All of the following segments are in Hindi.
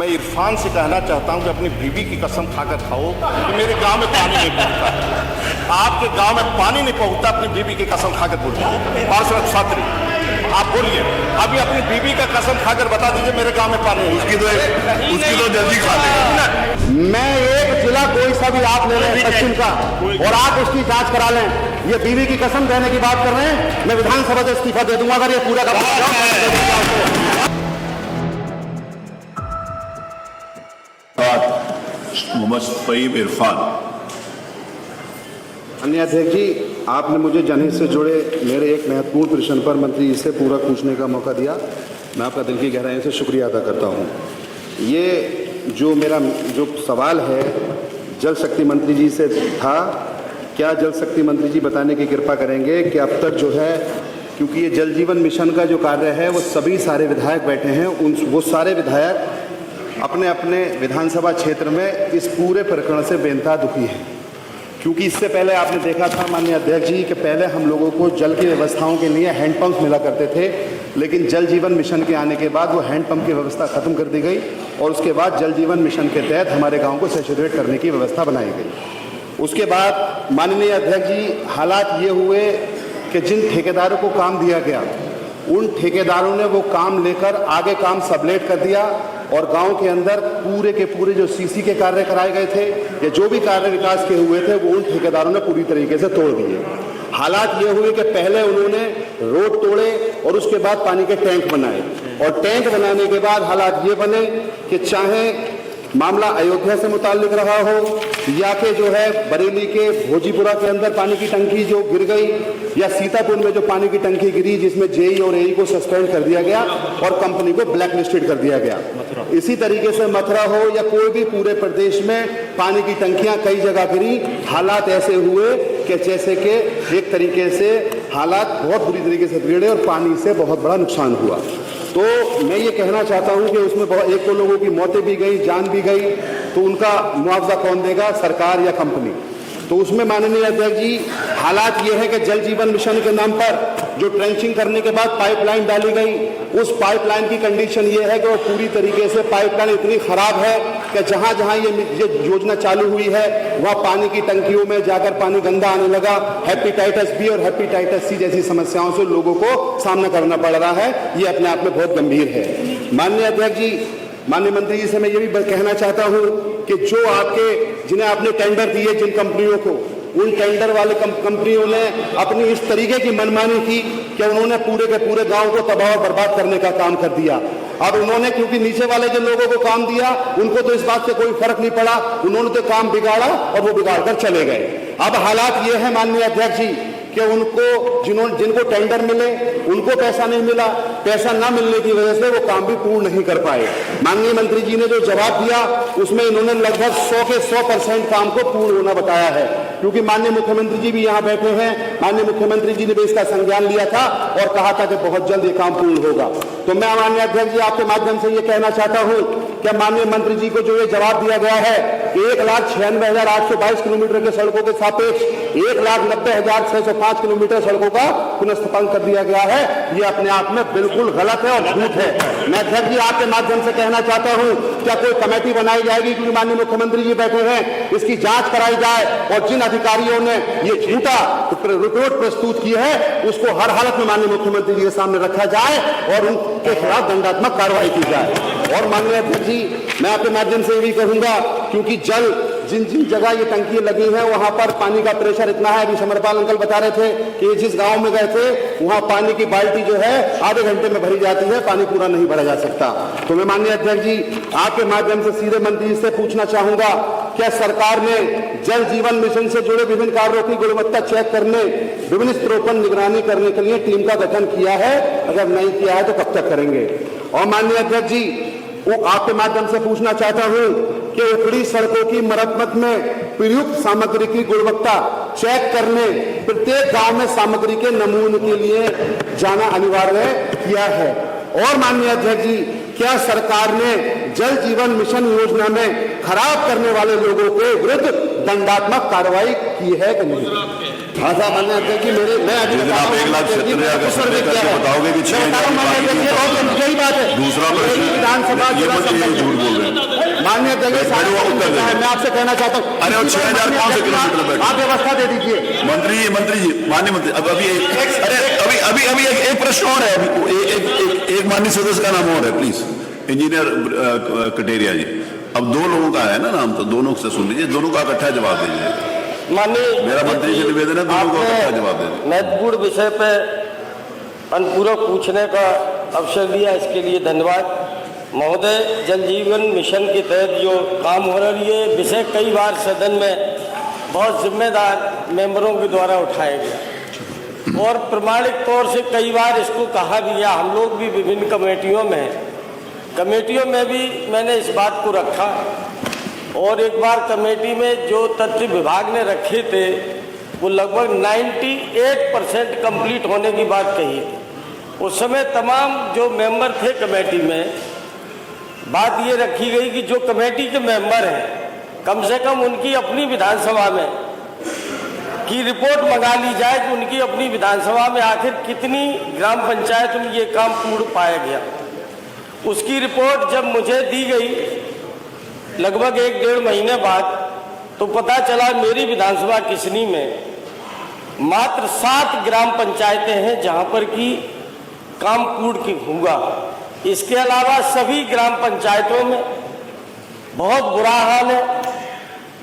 मैं इरफान से कहना चाहता हूं कि अपनी बीवी की कसम खाकर खाओ कि मेरे गांव में पानी नहीं पहुंचता। आपके गांव में पानी नहीं पहुंचता, अपनी बीवी की कसम खाकर बोलिए। पार्षद छात्री आप बोलिए, अभी अपनी बीवी का कसम खाकर बता दीजिए मेरे गांव में पानी नहीं। उसकी तो जल्दी खा लेगा। मैं एक जिला कोई सा भी आप ले लें पश्चिम का और आप उसकी जांच करा लें, ये बीवी की कसम देने की बात कर रहे हैं, मैं विधानसभा से इस्तीफा दे दूंगा अगर ये पूरा का मोहम्मद फहीम इरफान। अन्य अध्यक्ष जी, आपने मुझे जनहित से जुड़े मेरे एक महत्वपूर्ण प्रश्न पर मंत्री जी से पूरा पूछने का मौका दिया। मैं आपका दिल की गहराई से शुक्रिया अदा करता हूँ। ये जो मेरा जो सवाल है जल शक्ति मंत्री जी से था, क्या जल शक्ति मंत्री जी बताने की कृपा करेंगे कि अब तक जो है, क्योंकि ये जल जीवन मिशन का जो कार्य है वो सभी सारे विधायक बैठे हैं, वो सारे विधायक अपने अपने विधानसभा क्षेत्र में इस पूरे प्रकरण से बेनता दुखी हैं। क्योंकि इससे पहले आपने देखा था माननीय अध्यक्ष जी कि पहले हम लोगों को जल की व्यवस्थाओं के लिए हैंडपम्प मिला करते थे, लेकिन जल जीवन मिशन के आने के बाद वो हैंडपम्प की व्यवस्था ख़त्म कर दी गई और उसके बाद जल जीवन मिशन के तहत हमारे गांव को सैचुरेट करने की व्यवस्था बनाई गई। उसके बाद माननीय अध्यक्ष जी, हालात ये हुए कि जिन ठेकेदारों को काम दिया गया उन ठेकेदारों ने वो काम लेकर आगे काम सबलेट कर दिया और गांव के अंदर पूरे के पूरे जो सीसी के कार्य कराए गए थे या जो भी कार्य विकास के हुए थे वो उन ठेकेदारों ने पूरी तरीके से तोड़ दिए। हालात ये हुए कि पहले उन्होंने रोड तोड़े और उसके बाद पानी के टैंक बनाए और टैंक बनाने के बाद हालात ये बने कि चाहे मामला अयोध्या से मुताल्लिक रहा हो या कि जो है बरेली के भोजीपुरा के अंदर पानी की टंकी जो गिर गई या सीतापुर में जो पानी की टंकी गिरी जिसमें जेई और एई को सस्पेंड कर दिया गया और कंपनी को ब्लैक लिस्टेड कर दिया गया। इसी तरीके से मथुरा हो या कोई भी पूरे प्रदेश में पानी की टंकियां कई जगह गिरी। हालात ऐसे हुए कि जैसे कि एक तरीके से हालात बहुत बुरी तरीके से बिगड़े और पानी से बहुत बड़ा नुकसान हुआ। तो मैं ये कहना चाहता हूँ कि उसमें बहुत एक तो लोगों की मौतें भी गई, जान भी गई, तो उनका मुआवजा कौन देगा, सरकार या कंपनी? तो उसमें माननीय अध्यक्ष जी, हालात ये है कि जल जीवन मिशन के नाम पर जो ट्रेंचिंग करने के बाद पाइपलाइन डाली गई, उस पाइपलाइन की कंडीशन ये है कि वो पूरी तरीके से पाइपलाइन इतनी खराब है कि जहाँ जहाँ ये योजना चालू हुई है वहाँ पानी की टंकियों में जाकर पानी गंदा आने लगा। हेपेटाइटिस बी और हेपेटाइटिस सी जैसी समस्याओं से लोगों को सामना करना पड़ रहा है। ये अपने आप में बहुत गंभीर है। माननीय अध्यक्ष जी, माननीय मंत्री जी से मैं ये भी कहना चाहता हूँ कि जो आपके जिन्हें आपने टेंडर दिए जिन कंपनियों को, उन टेंडर वाले कंपनियों ने अपनी इस तरीके की मनमानी की कि उन्होंने पूरे के पूरे गांव को तबाह और बर्बाद करने का काम कर दिया। अब उन्होंने क्योंकि नीचे वाले जिन लोगों को काम दिया उनको तो इस बात से कोई फर्क नहीं पड़ा, उन्होंने तो काम बिगाड़ा और वो बिगाड़ कर चले गए। अब हालात ये है माननीय अध्यक्ष जी कि उनको जिनको टेंडर मिले उनको पैसा नहीं मिला, पैसा ना मिलने की वजह से वो काम भी पूर्ण नहीं कर पाए। माननीय मंत्री जी ने जो जवाब दिया उसमें इन्होंने लगभग 100 के 100% काम को पूर्ण होना बताया है। क्योंकि माननीय मुख्यमंत्री जी भी यहाँ बैठे हैं, माननीय मुख्यमंत्री जी ने भी इसका संज्ञान लिया था और कहा था कि बहुत जल्द ये काम पूर्ण होगा। तो मैं माननीय अध्यक्ष जी आपके माध्यम से ये कहना चाहता हूँ कि माननीय मंत्री जी को जो ये जवाब दिया गया है 1,96,822 किलोमीटर के सड़कों के सापेक्ष 1,90,605 किलोमीटर सड़कों का पुनर्स्थापन कर दिया गया है, ये अपने आप में बिल्कुल गलत है और झूठ है। मैं अध्यक्ष जी आपके माध्यम से कहना चाहता हूं, क्या कोई कमेटी बनाई जाएगी, क्योंकि माननीय मुख्यमंत्री जी बैठे हैं, इसकी जांच कराई जाए और जिन अधिकारियों ने ये झूठा रिपोर्ट प्रस्तुत की है उसको हर हालत में माननीय मुख्यमंत्री जी के सामने रखा जाए और उनके खिलाफ दंडात्मक कार्रवाई की जाए। और माननीय अध्यक्ष जी, मैं आपके माध्यम से भी कहूंगा, क्योंकि जल जिन जिन जगह ये टंकी लगी है वहां पर पानी का प्रेशर इतना है, अभी समरपाल अंकल बता रहे थे कि जिस गांव में गए थे वहां पानी की बाल्टी जो है आधे घंटे में भरी जाती है, पानी पूरा नहीं भरा जा सकता। तो मैं माननीय अध्यक्ष जी आपके माध्यम से सीधे मंत्री जी से पूछना चाहूंगा, क्या सरकार ने जल जीवन मिशन से जुड़े विभिन्न कार्यों की गुणवत्ता चेक करने, विभिन्न स्तरों पर निगरानी करने के लिए टीम का गठन किया है? अगर नहीं किया है तो कब तक करेंगे? और माननीय अध्यक्ष जी, वो आपके माध्यम से पूछना चाहता हूं कि उपरी सड़कों की मरम्मत में प्रयुक्त सामग्री की गुणवत्ता चेक करने प्रत्येक गांव में सामग्री के नमूने के लिए जाना अनिवार्य किया है। और माननीय अध्यक्ष जी, क्या सरकार ने जल जीवन मिशन योजना में खराब करने वाले लोगों के विरुद्ध दंडात्मक कार्रवाई की है कि नहीं? हाँ साहब, माननीय अध्यक्ष जी, मैं अभी बताओगे कि यही बात है। दूसरा प्रश्न, विधानसभा झूठ बोल रहे हैं। माननीय अध्यक्ष बैठो, उत्तर दीजिए। मैं आपसे कहना चाहता हूँ, अरे वो 6,000 कौन से किलोमीटर बैठे? आप व्यवस्था दे दीजिए। मंत्री जी माननीय मंत्री अभी एक प्रश्न और है। अभी एक माननीय सदस्य का नाम और है, प्लीज। इंजीनियर कटेरिया जी, अब 2 लोगों का है ना नाम, तो दोनों से सुन लीजिए, दोनों का इकट्ठा जवाब दीजिए। माननीय मेरा मंत्री से निवेदन है, दोनों को इकट्ठा जवाब दे दीजिए। महत्वपूर्ण विषय पे अनुपूरक पूछने का अवसर दिया, इसके लिए धन्यवाद। महोदय, जल जीवन मिशन के तहत जो काम हो रहा है, ये विषय कई बार सदन में बहुत जिम्मेदार मेंबरों के द्वारा उठाया गया और प्रमाणिक तौर से कई बार इसको कहा भी गया। हम लोग भी विभिन्न कमेटियों में भी मैंने इस बात को रखा और एक बार कमेटी में जो तथ्य विभाग ने रखे थे वो लगभग 98% कंप्लीट होने की बात कही थी। उस समय तमाम जो मेंबर थे कमेटी में, बात ये रखी गई कि जो कमेटी के मेंबर हैं कम से कम उनकी अपनी विधानसभा में की रिपोर्ट मंगा ली जाए कि उनकी अपनी विधानसभा में आखिर कितनी ग्राम पंचायत में ये काम पूर्ण पाया गया। उसकी रिपोर्ट जब मुझे दी गई लगभग 1-1.5 महीने बाद, तो पता चला मेरी विधानसभा किसनी में मात्र 7 ग्राम पंचायतें हैं जहां पर कि काम पूर्ण हुआ। इसके अलावा सभी ग्राम पंचायतों में बहुत बुरा हाल है।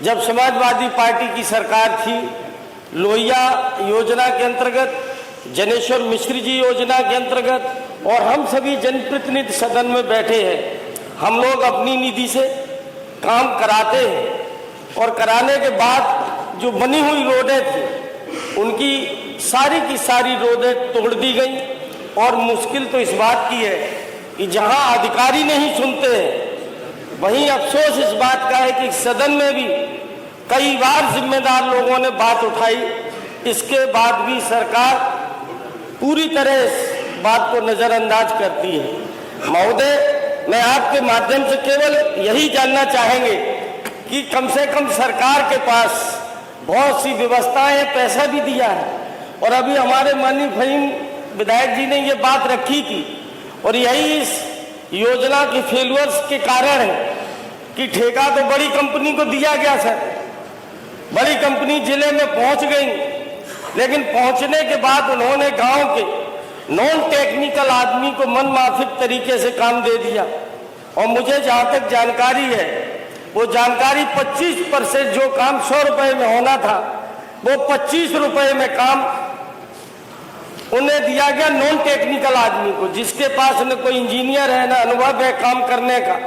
जब समाजवादी पार्टी की सरकार थी, लोहिया योजना के अंतर्गत, जनेश्वर मिश्र जी योजना के अंतर्गत, और हम सभी जनप्रतिनिधि सदन में बैठे हैं, हम लोग अपनी निधि से काम कराते हैं और कराने के बाद जो बनी हुई रोडें थी उनकी सारी की सारी रोडें तोड़ दी गई। और मुश्किल तो इस बात की है कि जहां अधिकारी नहीं सुनते हैं, वहीं अफसोस इस बात का है कि सदन में भी कई बार जिम्मेदार लोगों ने बात उठाई, इसके बाद भी सरकार पूरी तरह इस बात को नजरअंदाज करती है। महोदय, मैं आपके माध्यम से केवल यही जानना चाहेंगे कि कम से कम सरकार के पास बहुत सी व्यवस्थाएं, पैसा भी दिया है और अभी हमारे माननीय फहीम विधायक जी ने ये बात रखी थी और यही इस योजना के फेलियर्स के कारण है कि ठेका तो बड़ी कंपनी को दिया गया सर, बड़ी कंपनी जिले में पहुंच गई, लेकिन पहुंचने के बाद उन्होंने गांव के नॉन टेक्निकल आदमी को मनमाफिक तरीके से काम दे दिया। और मुझे जहां तक जानकारी है, वो जानकारी 25% जो काम 100 रुपए में होना था वो 25 रुपए में काम उन्हें दिया गया नॉन टेक्निकल आदमी को, जिसके पास न कोई इंजीनियर है, न अनुभव है काम करने का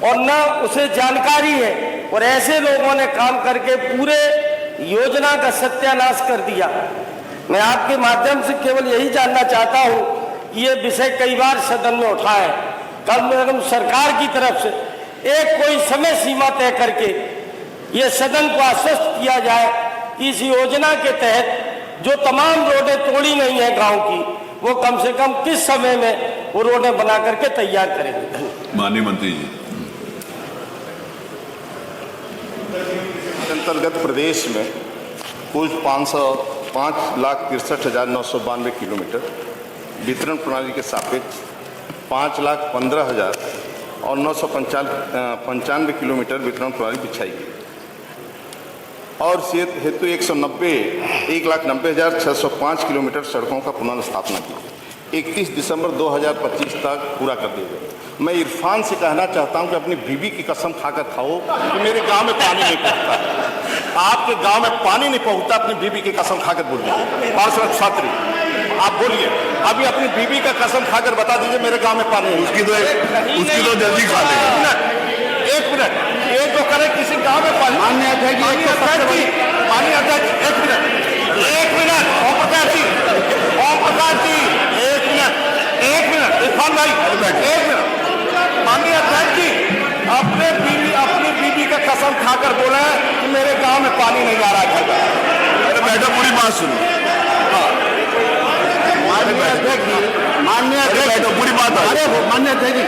और न उसे जानकारी है। और ऐसे लोगों ने काम करके पूरे योजना का सत्यानाश कर दिया। मैं आपके माध्यम से केवल यही जानना चाहता हूं, ये विषय कई बार सदन में उठा है, कम से कम सरकार की तरफ से एक कोई समय सीमा तय करके ये सदन को आश्वस्त किया जाए कि इस योजना के तहत जो तमाम रोडें तोड़ी गई हैं गांव की, वो कम से कम किस समय में वो रोडें बना करके तैयार करेंगे। माननीय मंत्री जी। अंतर्गत प्रदेश में कुल 5,63,992 किलोमीटर वितरण प्रणाली के सापेक्ष 5,15,000 और 995 किलोमीटर वितरण प्रणाली बिछाई गई और हेतु 1,90,605 किलोमीटर सड़कों का पुनर्स्थापना की। 31 दिसंबर 2025 तक पूरा कर दिया गया। मैं इरफान से कहना चाहता हूं कि अपनी बीवी की कसम खाकर खाओ कि मेरे गांव में पानी नहीं पहुंचता। आपके गांव में पानी नहीं पहुंचता, अपनी बीवी की कसम खाकर बोलिए। पार्षद छात्री, आप बोलिए, अभी अपनी बीवी का कसम खाकर बता दीजिए मेरे गांव में पानी नहीं। उसकी तो जल्दी खा लेगा। एक मिनट, एक तो करे किसी गांव में पानी। माननीय अध्यक्ष, माननीय अध्यक्ष, एक मिनट, ओम प्रकाश जी, एक मिनट, इरफान भाई, एक मिनट। माननीय अध्यक्ष जी, अपनी बीवी का कसम खाकर बोला है कि मेरे गांव में पानी नहीं आ रहा है। अरे बैठो, पूरी बात सुनो। माननीय अध्यक्ष जी, बैठो, पूरी बात। अरे माननीय अध्यक्ष जी,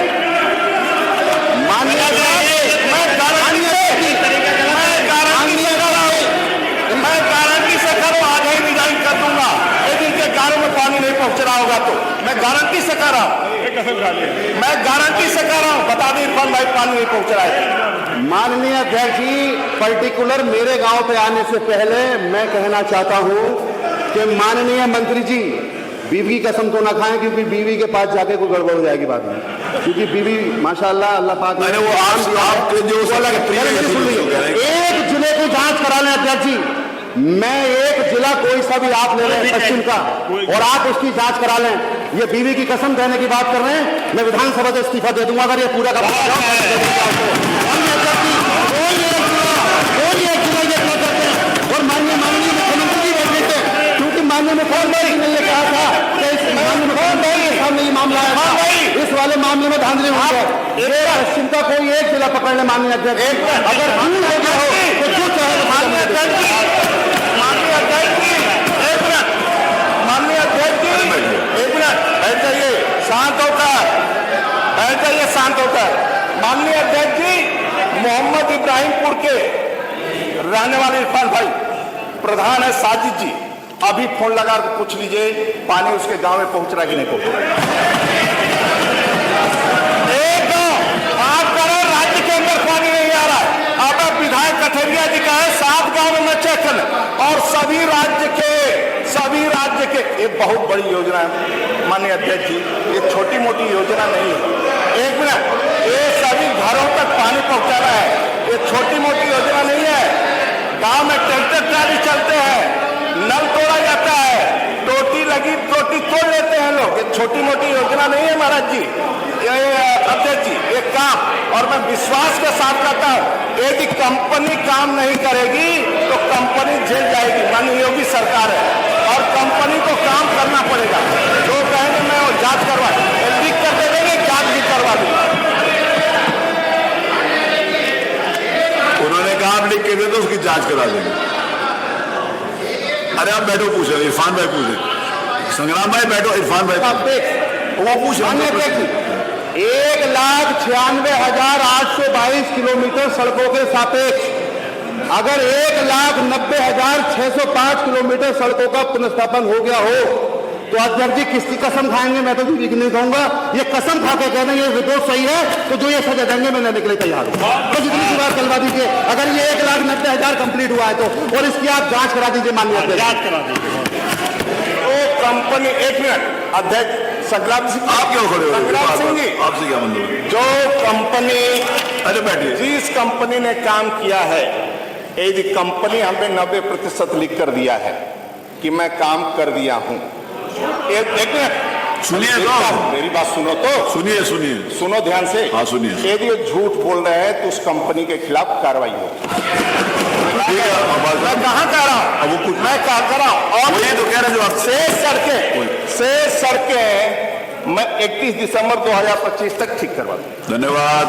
मैं गारंटी से करूँ, आज ही रिजाइन कर दूंगा, लेकिन के गांव में पानी नहीं पहुंच रहा होगा तो मैं गारंटी से कर रहा हूँ। मैं गारंटी से कह रहा हूँ, बता दें इरफान भाई पानी नहीं पहुंच रहा है। माननीय अध्यक्ष जी, पर्टिकुलर मेरे गांव पे आने से पहले मैं कहना चाहता हूं कि माननीय मंत्री जी बीवी की कसम तो ना खाएं, क्योंकि बीवी के पास जाके कोई गड़बड़ हो जाएगी बाद में, क्योंकि बीवी माशाल्लाह अल्लाह पाक ने वो आपके जो एक जिले की जांच करा लें अध्यक्ष जी। मैं एक जिला कोई सा भी आप ले रहे हैं पश्चिम का, और आप उसकी जांच करा लें। ये बीवी की कसम देने की बात कर रहे हैं, मैं विधानसभा से इस्तीफा दे दूंगा अगर ये पूरा का और माननीय मुख्यमंत्री जी बैठे थे, क्योंकि माननीय मुख्यमंत्री ने ये कहा था कि इस माननीय मुख्यमंत्री के सामने ये मामला है, इस वाले मामले में धांधली हुई है। पश्चिम का कोई एक जिला पकड़ ले माननीय अध्यक्ष, अगर हम हो गया हो तो जो चाहे माननीय अध्यक्ष जी, एक मिनट बैठ जाइए, शांत होकर बैठ जाइए, शांत होकर। माननीय अध्यक्ष जी, मोहम्मद इब्राहिमपुर के रहने वाले इरफान भाई प्रधान है साजिद जी, अभी फोन लगा कर पूछ लीजिए पानी उसके गांव में पहुंच रहा है कि नहीं पहुंच रहा है। एक गांव आप करो राज्य के अंदर पानी नहीं आ रहा है, अब विधायक कठरिया जी का है 7 गांव में मैं चेक करना, और सभी राज्य के ये बहुत बड़ी योजना है माननीय अध्यक्ष जी, ये छोटी मोटी योजना नहीं है। एक मिनट, ये सभी घरों तक पानी पहुंचा रहा है, ये छोटी मोटी योजना नहीं है। गांव में ट्रैक्टर ट्राली चलते हैं, नल तोड़ा जाता है, टोटी लगी टोटी तोड़ लेते हैं लोग, ये छोटी मोटी योजना नहीं है महाराज जी, ये अध्यक्ष जी ये काम। और मैं विश्वास के साथ कहता हूँ, यदि कंपनी काम नहीं करेगी तो कंपनी जेल जाएगी। माननीय योगी सरकार है और कंपनी को काम करना पड़ेगा। जो कहेंगे मैं वो जांच करवा लिख कर दे देंगे, जांच भी करवा दूंगा। उन्होंने कहा आप लिख के दे तो उसकी जांच करा देंगे। अरे आप बैठो, पूछो इरफान भाई पूछे, संग्राम भाई बैठो, इरफान भाई वो पूछ रहे 1,96,822 किलोमीटर सड़कों के सापेक्ष अगर 1,90,605 किलोमीटर सड़कों का पुनर्स्थापन हो गया हो तो अध्यक्ष जी किसकी कसम खाएंगे? मैं तो बीवी की नहीं कहूंगा, ये कसम खा के कहना ये रिपोर्ट सही है तो जो ये सजा देंगे मैं लेने के लिए तैयार हूं। तो जितनी सी बात करवा दीजिए, अगर ये 1,90,000 कंप्लीट हुआ है तो, और इसकी आप जांच करा दीजिए माननीय अध्यक्ष। जांच करा दीजिए तो कंपनी। एक मिनट अध्यक्ष, संग्राम सिंह आप क्यों खड़े हो? संग्राम सिंह जी, आपसे क्या मतलब? जो कंपनी, अरे बैठिए, जिस कंपनी ने काम किया है, यदि कंपनी हमें 90% लिख कर दिया है कि मैं काम कर दिया हूं, एक मिनट सुनिए तो, मेरी बात सुनो तो, सुनो ध्यान से। हाँ सुनिए। यदि ये झूठ बोल रहे हैं तो उस कंपनी के खिलाफ कार्रवाई हो। मैं कहाँ कह रहा हूँ, अब वो कुछ मैं कहा कर रहा हूँ, और ये तो कह रहे जो आप शेष सड़कें मैं 31 दिसंबर 2025 तक ठीक करवा दूँ। धन्यवाद।